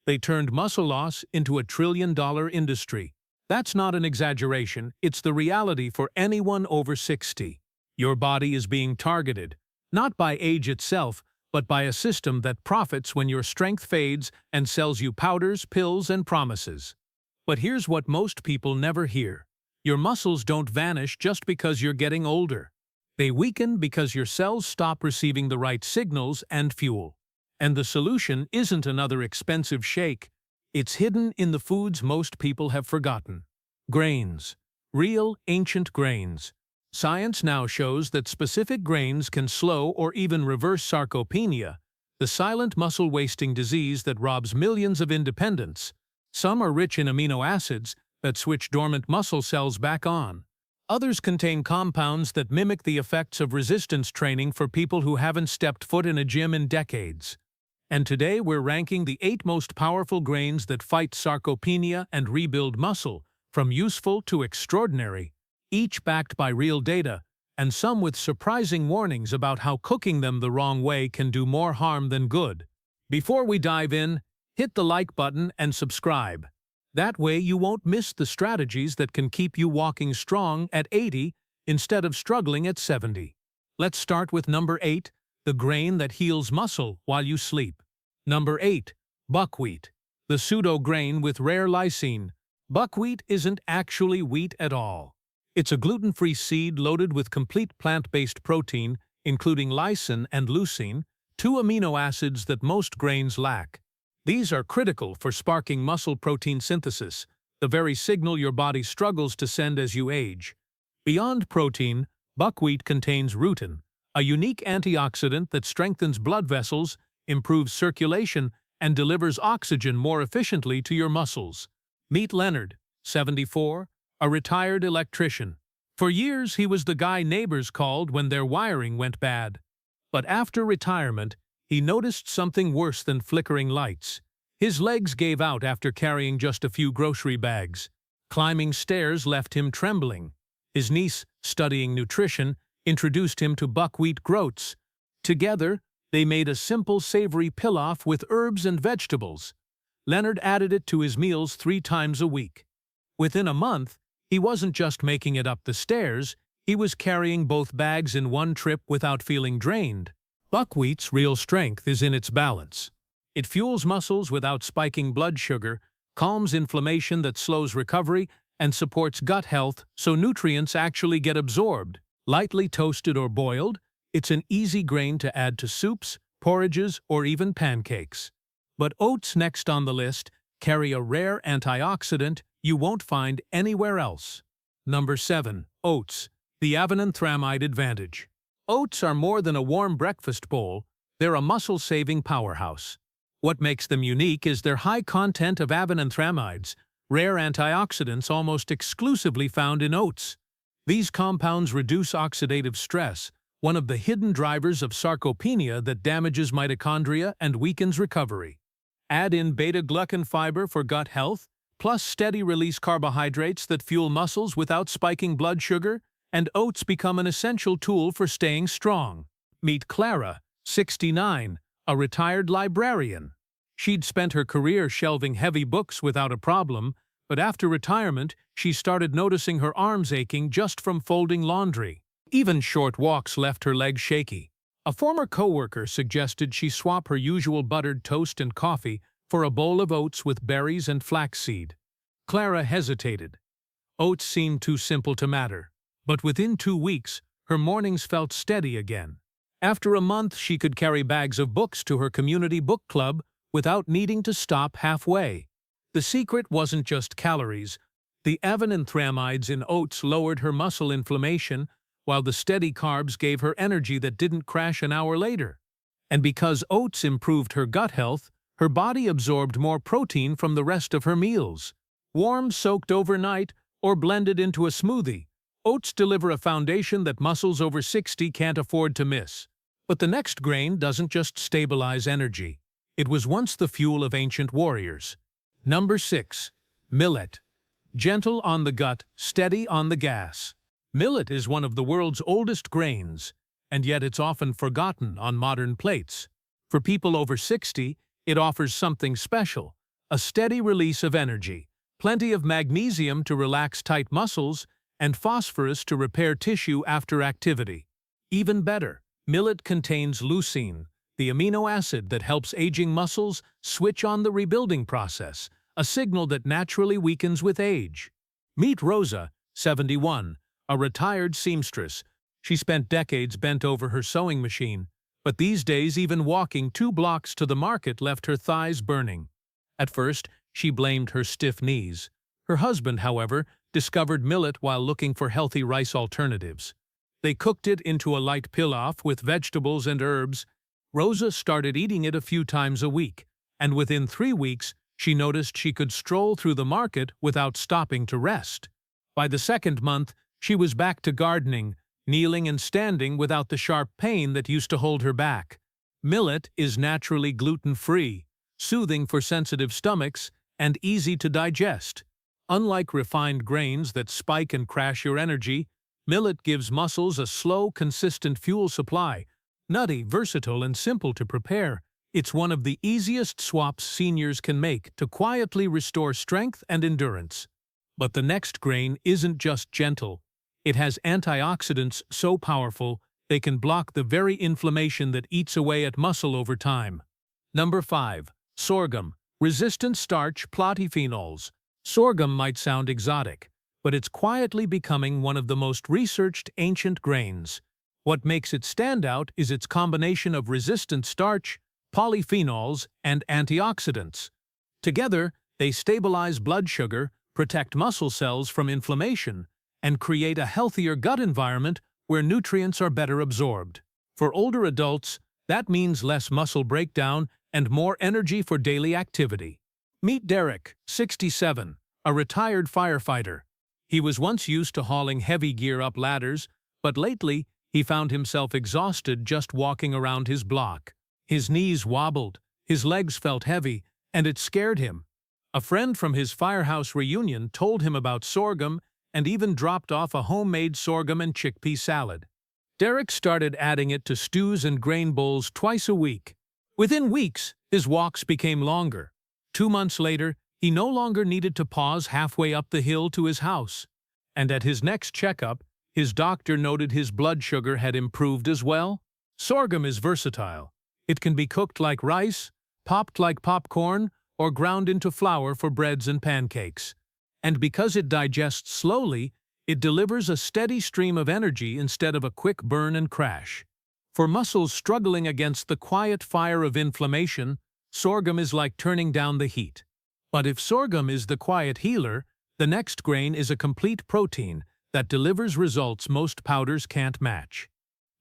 They turned muscle loss into a trillion-dollar industry. That's not an exaggeration, it's the reality for anyone over 60. Your body is being targeted, not by age itself, but by a system that profits when your strength fades and sells you powders, pills, and promises. But here's what most people never hear. Your muscles don't vanish just because you're getting older. They weaken because your cells stop receiving the right signals and fuel. And the solution isn't another expensive shake. It's hidden in the foods most people have forgotten. Grains. Real, ancient grains. Science now shows that specific grains can slow or even reverse sarcopenia, the silent muscle-wasting disease that robs millions of independence. Some are rich in amino acids that switch dormant muscle cells back on. Others contain compounds that mimic the effects of resistance training for people who haven't stepped foot in a gym in decades. And today we're ranking the 8 most powerful grains that fight sarcopenia and rebuild muscle, from useful to extraordinary, each backed by real data, and some with surprising warnings about how cooking them the wrong way can do more harm than good. Before we dive in, hit the like button and subscribe. That way you won't miss the strategies that can keep you walking strong at 80 instead of struggling at 70. Let's start with number 8, the grain that heals muscle while you sleep. Number 8. Buckwheat. The pseudo-grain with rare lysine. Buckwheat isn't actually wheat at all. It's a gluten-free seed loaded with complete plant-based protein, including lysine and leucine, 2 amino acids that most grains lack. These are critical for sparking muscle protein synthesis, the very signal your body struggles to send as you age. Beyond protein, buckwheat contains rutin, a unique antioxidant that strengthens blood vessels, improves circulation, and delivers oxygen more efficiently to your muscles. Meet Leonard, 74, a retired electrician. For years, he was the guy neighbors called when their wiring went bad. But after retirement, he noticed something worse than flickering lights. His legs gave out after carrying just a few grocery bags. Climbing stairs left him trembling. His niece, studying nutrition, introduced him to buckwheat groats. Together, they made a simple savory pilaf with herbs and vegetables. Leonard added it to his meals 3 times a week. Within a month, he wasn't just making it up the stairs, he was carrying both bags in one trip without feeling drained. Buckwheat's real strength is in its balance. It fuels muscles without spiking blood sugar, calms inflammation that slows recovery, and supports gut health so nutrients actually get absorbed. Lightly toasted or boiled, it's an easy grain to add to soups, porridges, or even pancakes. But oats, next on the list, carry a rare antioxidant you won't find anywhere else. Number 7. Oats. The avenantramide advantage. Oats are more than a warm breakfast bowl, they're a muscle-saving powerhouse. What makes them unique is their high content of avenantramides, rare antioxidants almost exclusively found in oats. These compounds reduce oxidative stress, one of the hidden drivers of sarcopenia that damages mitochondria and weakens recovery. Add in beta-glucan fiber for gut health, plus steady-release carbohydrates that fuel muscles without spiking blood sugar, and oats become an essential tool for staying strong. Meet Clara, 69, a retired librarian. She'd spent her career shelving heavy books without a problem, but after retirement, she started noticing her arms aching just from folding laundry. Even short walks left her legs shaky. A former coworker suggested she swap her usual buttered toast and coffee for a bowl of oats with berries and flaxseed. Clara hesitated. Oats seemed too simple to matter. But within 2 weeks, her mornings felt steady again. After a month, she could carry bags of books to her community book club without needing to stop halfway. The secret wasn't just calories. The avenantramides in oats lowered her muscle inflammation, while the steady carbs gave her energy that didn't crash an hour later. And because oats improved her gut health, her body absorbed more protein from the rest of her meals. Warm, soaked overnight, or blended into a smoothie, oats deliver a foundation that muscles over 60 can't afford to miss. But the next grain doesn't just stabilize energy. It was once the fuel of ancient warriors. Number 6. Millet. Gentle on the gut, steady on the gas. Millet is one of the world's oldest grains, and yet it's often forgotten on modern plates. For people over 60, it offers something special, a steady release of energy, plenty of magnesium to relax tight muscles, and phosphorus to repair tissue after activity. Even better, millet contains leucine, the amino acid that helps aging muscles switch on the rebuilding process, a signal that naturally weakens with age. Meet Rosa, 71, a retired seamstress. She spent decades bent over her sewing machine, but these days even walking 2 blocks to the market left her thighs burning. At first, she blamed her stiff knees. Her husband, however, discovered millet while looking for healthy rice alternatives. They cooked it into a light pilaf with vegetables and herbs. Rosa started eating it a few times a week, and within 3 weeks, she noticed she could stroll through the market without stopping to rest. By the 2nd month, she was back to gardening, kneeling and standing without the sharp pain that used to hold her back. Millet is naturally gluten-free, soothing for sensitive stomachs, and easy to digest. Unlike refined grains that spike and crash your energy, millet gives muscles a slow, consistent fuel supply. Nutty, versatile, and simple to prepare, it's one of the easiest swaps seniors can make to quietly restore strength and endurance. But the next grain isn't just gentle. It has antioxidants so powerful they can block the very inflammation that eats away at muscle over time. Number 5. Sorghum. Resistant starch polyphenols. Sorghum might sound exotic, but it's quietly becoming one of the most researched ancient grains. What makes it stand out is its combination of resistant starch, polyphenols, and antioxidants. Together, they stabilize blood sugar, protect muscle cells from inflammation, and create a healthier gut environment where nutrients are better absorbed. For older adults, that means less muscle breakdown and more energy for daily activity. Meet Derek, 67, a retired firefighter. He was once used to hauling heavy gear up ladders, but lately he found himself exhausted just walking around his block. His knees wobbled, his legs felt heavy, and it scared him. A friend from his firehouse reunion told him about sorghum and even dropped off a homemade sorghum and chickpea salad. Derek started adding it to stews and grain bowls twice a week. Within weeks, his walks became longer. 2 months later, he no longer needed to pause halfway up the hill to his house. And at his next checkup, his doctor noted his blood sugar had improved as well. Sorghum is versatile. It can be cooked like rice, popped like popcorn, or ground into flour for breads and pancakes. And because it digests slowly, it delivers a steady stream of energy instead of a quick burn and crash. For muscles struggling against the quiet fire of inflammation, sorghum is like turning down the heat. But if sorghum is the quiet healer, the next grain is a complete protein that delivers results most powders can't match.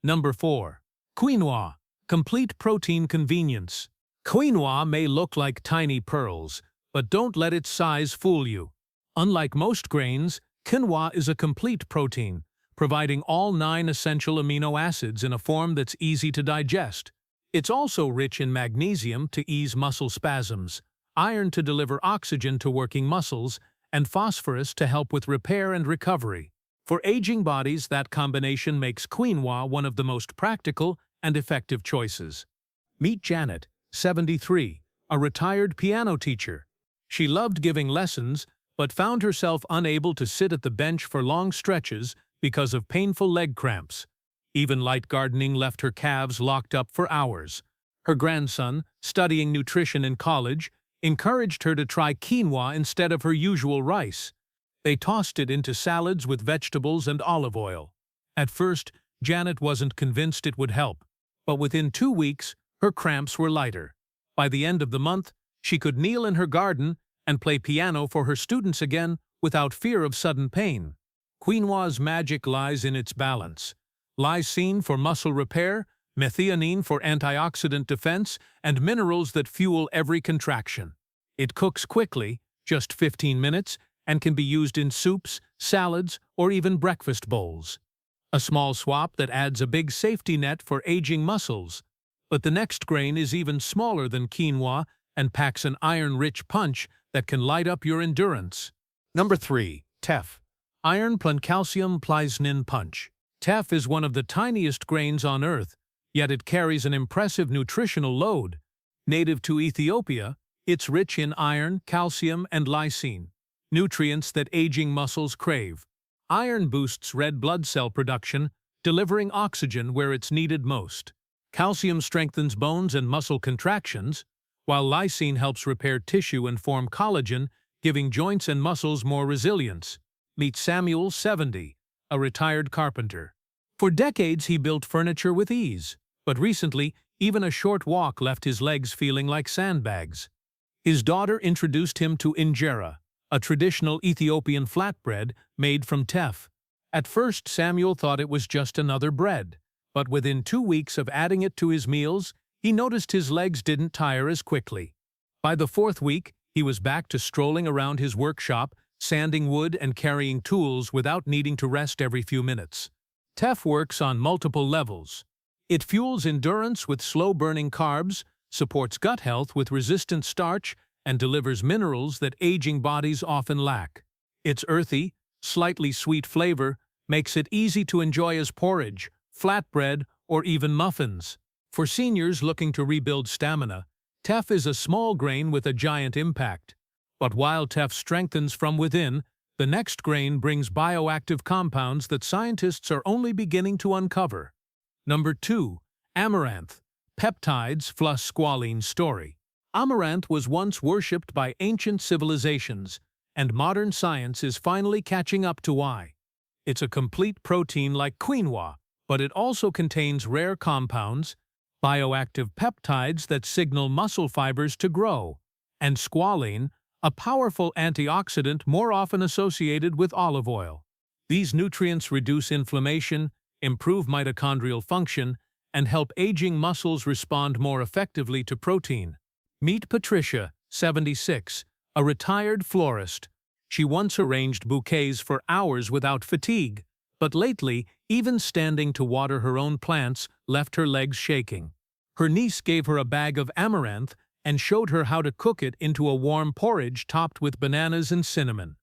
Number 4. Quinoa. Complete protein convenience. Quinoa may look like tiny pearls, but don't let its size fool you. Unlike most grains, quinoa is a complete protein, providing all 9 essential amino acids in a form that's easy to digest. It's also rich in magnesium to ease muscle spasms, iron to deliver oxygen to working muscles, and phosphorus to help with repair and recovery. For aging bodies, that combination makes quinoa one of the most practical and effective choices. Meet Janet, 73, a retired piano teacher. She loved giving lessons, but found herself unable to sit at the bench for long stretches because of painful leg cramps. Even light gardening left her calves locked up for hours. Her grandson, studying nutrition in college, encouraged her to try quinoa instead of her usual rice. They tossed it into salads with vegetables and olive oil. At first, Janet wasn't convinced it would help, but within 2 weeks, her cramps were lighter. By the end of the month, she could kneel in her garden and play piano for her students again without fear of sudden pain. Quinoa's magic lies in its balance. Lysine for muscle repair, methionine for antioxidant defense, and minerals that fuel every contraction. It cooks quickly, just 15 minutes, and can be used in soups, salads, or even breakfast bowls. A small swap that adds a big safety net for aging muscles. But the next grain is even smaller than quinoa and packs an iron-rich punch that can light up your endurance. Number 3. Teff. Iron plus calcium plisnin punch. Teff is one of the tiniest grains on Earth, yet it carries an impressive nutritional load. Native to Ethiopia, It's rich in iron, calcium, and lysine, nutrients that aging muscles crave. Iron boosts red blood cell production, delivering oxygen where it's needed most. Calcium strengthens bones and muscle contractions, while lysine helps repair tissue and form collagen, giving joints and muscles more resilience. Meet Samuel, 70, a retired carpenter. For decades he built furniture with ease, but recently even a short walk left his legs feeling like sandbags. His daughter introduced him to injera, a traditional Ethiopian flatbread made from teff. At first Samuel thought it was just another bread, but within 2 weeks of adding it to his meals, he noticed his legs didn't tire as quickly. By the 4th week, he was back to strolling around his workshop, sanding wood and carrying tools without needing to rest every few minutes. Teff works on multiple levels. It fuels endurance with slow-burning carbs, supports gut health with resistant starch, and delivers minerals that aging bodies often lack. Its earthy, slightly sweet flavor makes it easy to enjoy as porridge, flatbread, or even muffins. For seniors looking to rebuild stamina, teff is a small grain with a giant impact. But while teff strengthens from within, the next grain brings bioactive compounds that scientists are only beginning to uncover. Number 2. Amaranth. Peptides plus squalene story. Amaranth was once worshipped by ancient civilizations, and modern science is finally catching up to why. It's a complete protein like quinoa, but it also contains rare compounds, bioactive peptides that signal muscle fibers to grow, and squalene, a powerful antioxidant more often associated with olive oil. These nutrients reduce inflammation, improve mitochondrial function, and help aging muscles respond more effectively to protein. Meet Patricia, 76, a retired florist. She once arranged bouquets for hours without fatigue, but lately, even standing to water her own plants left her legs shaking. Her niece gave her a bag of amaranth and showed her how to cook it into a warm porridge topped with bananas and cinnamon.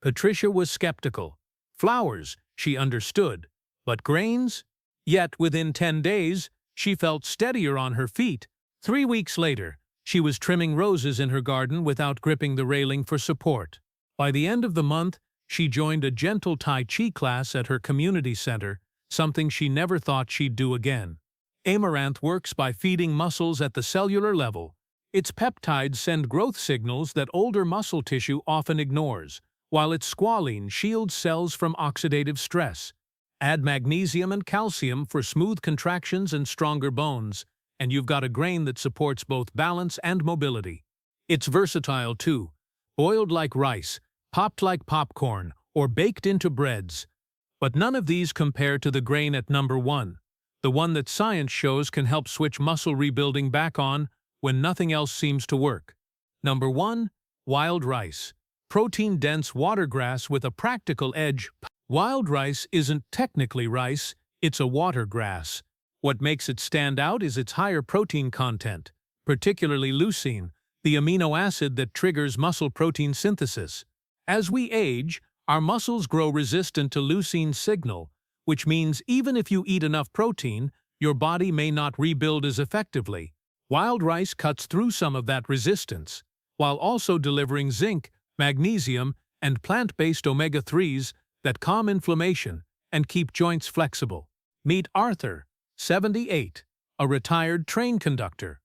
Patricia was skeptical. Flowers, she understood, but grains? Yet within 10 days, she felt steadier on her feet. 3 weeks later, she was trimming roses in her garden without gripping the railing for support. By the end of the month, she joined a gentle Tai Chi class at her community center, something she never thought she'd do again. Amaranth works by feeding muscles at the cellular level. Its peptides send growth signals that older muscle tissue often ignores, while its squalene shields cells from oxidative stress. Add magnesium and calcium for smooth contractions and stronger bones, and you've got a grain that supports both balance and mobility. It's versatile too, boiled like rice, popped like popcorn, or baked into breads. But none of these compare to the grain at number 1, the one that science shows can help switch muscle rebuilding back on when nothing else seems to work. Number 1. Wild rice. Protein-dense watergrass with a practical edge. Wild rice isn't technically rice, it's a watergrass. What makes it stand out is its higher protein content, particularly leucine, the amino acid that triggers muscle protein synthesis. As we age, our muscles grow resistant to leucine's signal, which means even if you eat enough protein, your body may not rebuild as effectively. Wild rice cuts through some of that resistance, while also delivering zinc, magnesium, and plant-based omega-3s that calm inflammation and keep joints flexible. Meet Arthur, 78, a retired train conductor.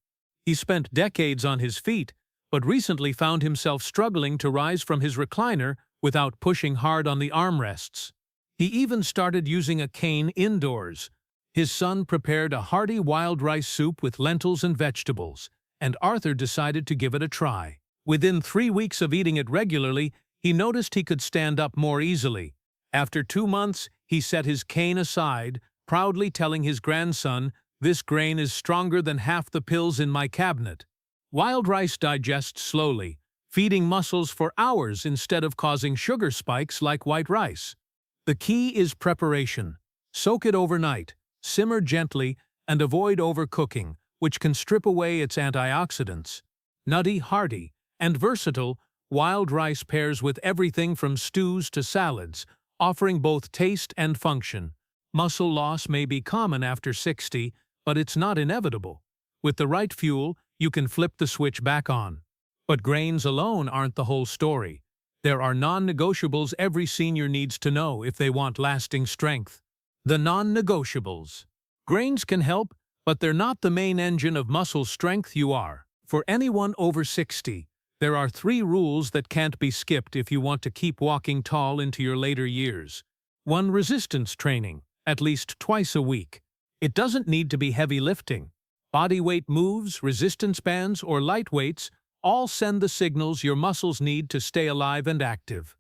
He spent decades on his feet, but recently found himself struggling to rise from his recliner without pushing hard on the armrests. He even started using a cane indoors. His son prepared a hearty wild rice soup with lentils and vegetables, and Arthur decided to give it a try. Within 3 weeks of eating it regularly, he noticed he could stand up more easily. After 2 months, he set his cane aside, proudly telling his grandson, "This grain is stronger than half the pills in my cabinet." Wild rice digests slowly, feeding muscles for hours instead of causing sugar spikes like white rice. The key is preparation. Soak it overnight, simmer gently, and avoid overcooking, which can strip away its antioxidants. Nutty, hearty, and versatile, wild rice pairs with everything from stews to salads, offering both taste and function. Muscle loss may be common after 60, but it's not inevitable. With the right fuel, you can flip the switch back on. But grains alone aren't the whole story. There are non-negotiables every senior needs to know if they want lasting strength. The non-negotiables. Grains can help, but they're not the main engine of muscle strength you are. For anyone over 60, there are 3 rules that can't be skipped if you want to keep walking tall into your later years. 1. Resistance training, at least twice a week. It doesn't need to be heavy lifting. Body weight moves, resistance bands, or light weights all send the signals your muscles need to stay alive and active.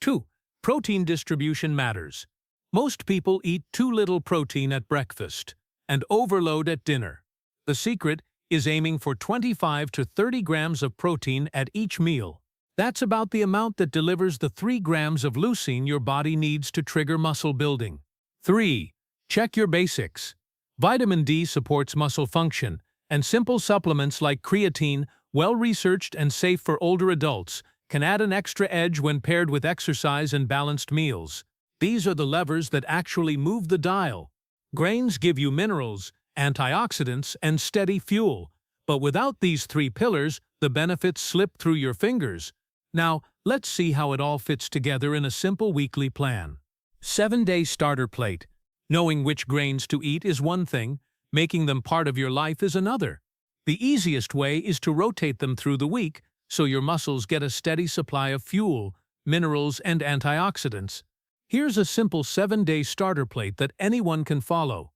2. Protein distribution matters. Most people eat too little protein at breakfast and overload at dinner. The secret is aiming for 25 to 30 grams of protein at each meal. That's about the amount that delivers the 3 grams of leucine your body needs to trigger muscle building. 3. Check your basics. Vitamin D supports muscle function, and simple supplements like creatine, well-researched and safe for older adults, can add an extra edge when paired with exercise and balanced meals. These are the levers that actually move the dial. Grains give you minerals, antioxidants, and steady fuel. But without these 3 pillars, the benefits slip through your fingers. Now, let's see how it all fits together in a simple weekly plan. 7-day starter plate. Knowing which grains to eat is one thing, making them part of your life is another. The easiest way is to rotate them through the week so your muscles get a steady supply of fuel, minerals, and antioxidants. Here's a simple 7-day starter plate that anyone can follow.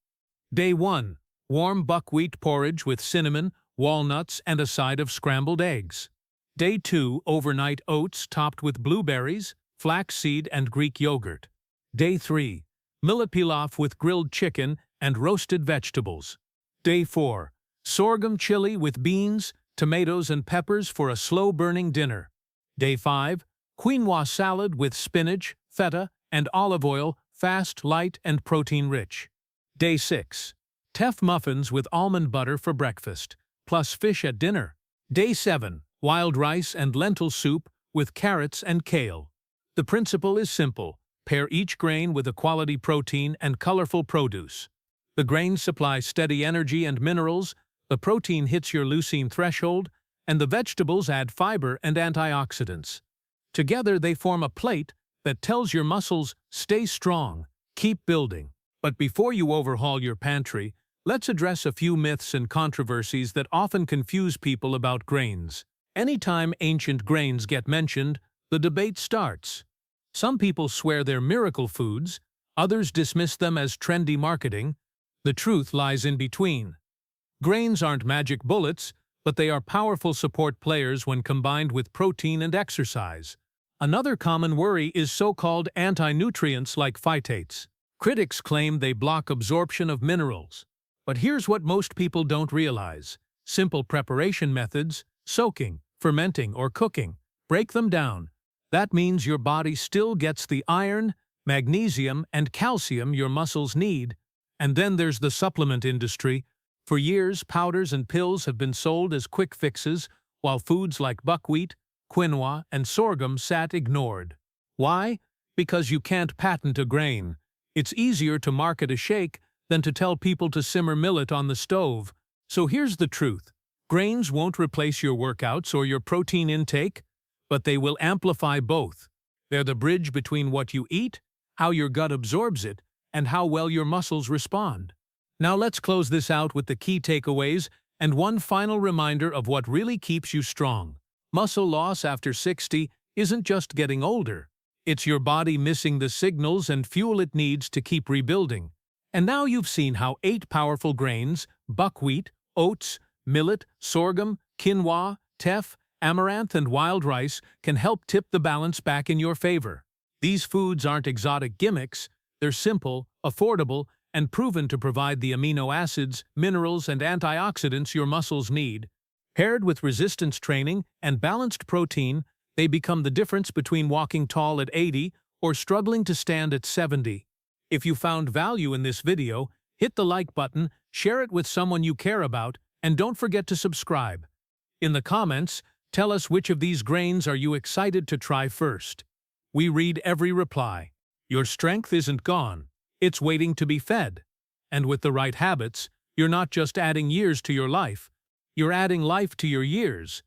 Day 1. Warm buckwheat porridge with cinnamon, walnuts, and a side of scrambled eggs. Day 2. Overnight oats topped with blueberries, flaxseed, and Greek yogurt. Day 3. Millet pilaf with grilled chicken and roasted vegetables. Day 4. Sorghum chili with beans, tomatoes, and peppers for a slow-burning dinner. Day 5. Quinoa salad with spinach, feta, and olive oil, fast, light, and protein-rich. Day 6. Teff muffins with almond butter for breakfast, plus fish at dinner. Day 7. Wild rice and lentil soup with carrots and kale. The principle is simple. Pair each grain with a quality protein and colorful produce. The grains supply steady energy and minerals, the protein hits your leucine threshold, and the vegetables add fiber and antioxidants. Together they form a plate that tells your muscles, stay strong, keep building. But before you overhaul your pantry, let's address a few myths and controversies that often confuse people about grains. Anytime ancient grains get mentioned, the debate starts. Some people swear they're miracle foods, others dismiss them as trendy marketing. The truth lies in between. Grains aren't magic bullets, but they are powerful support players when combined with protein and exercise. Another common worry is so-called anti-nutrients like phytates. Critics claim they block absorption of minerals. But here's what most people don't realize. Simple preparation methods, soaking, fermenting, or cooking, break them down. That means your body still gets the iron, magnesium, and calcium your muscles need. And then there's the supplement industry. For years, powders and pills have been sold as quick fixes, while foods like buckwheat, quinoa, and sorghum sat ignored. Why? Because you can't patent a grain. It's easier to market a shake than to tell people to simmer millet on the stove. So here's the truth. Grains won't replace your workouts or your protein intake, but they will amplify both. They're the bridge between what you eat, how your gut absorbs it, and how well your muscles respond. Now let's close this out with the key takeaways and one final reminder of what really keeps you strong. Muscle loss after 60 isn't just getting older. It's your body missing the signals and fuel it needs to keep rebuilding. And now you've seen how 8 powerful grains, buckwheat, oats, millet, sorghum, quinoa, teff, amaranth, and wild rice can help tip the balance back in your favor. These foods aren't exotic gimmicks. They're simple, affordable, and proven to provide the amino acids, minerals, and antioxidants your muscles need. Paired with resistance training and balanced protein, they become the difference between walking tall at 80 or struggling to stand at 70. If you found value in this video, hit the like button, share it with someone you care about, and don't forget to subscribe. In the comments, tell us which of these grains are you excited to try first. We read every reply. Your strength isn't gone. It's waiting to be fed. And with the right habits, you're not just adding years to your life, you're adding life to your years.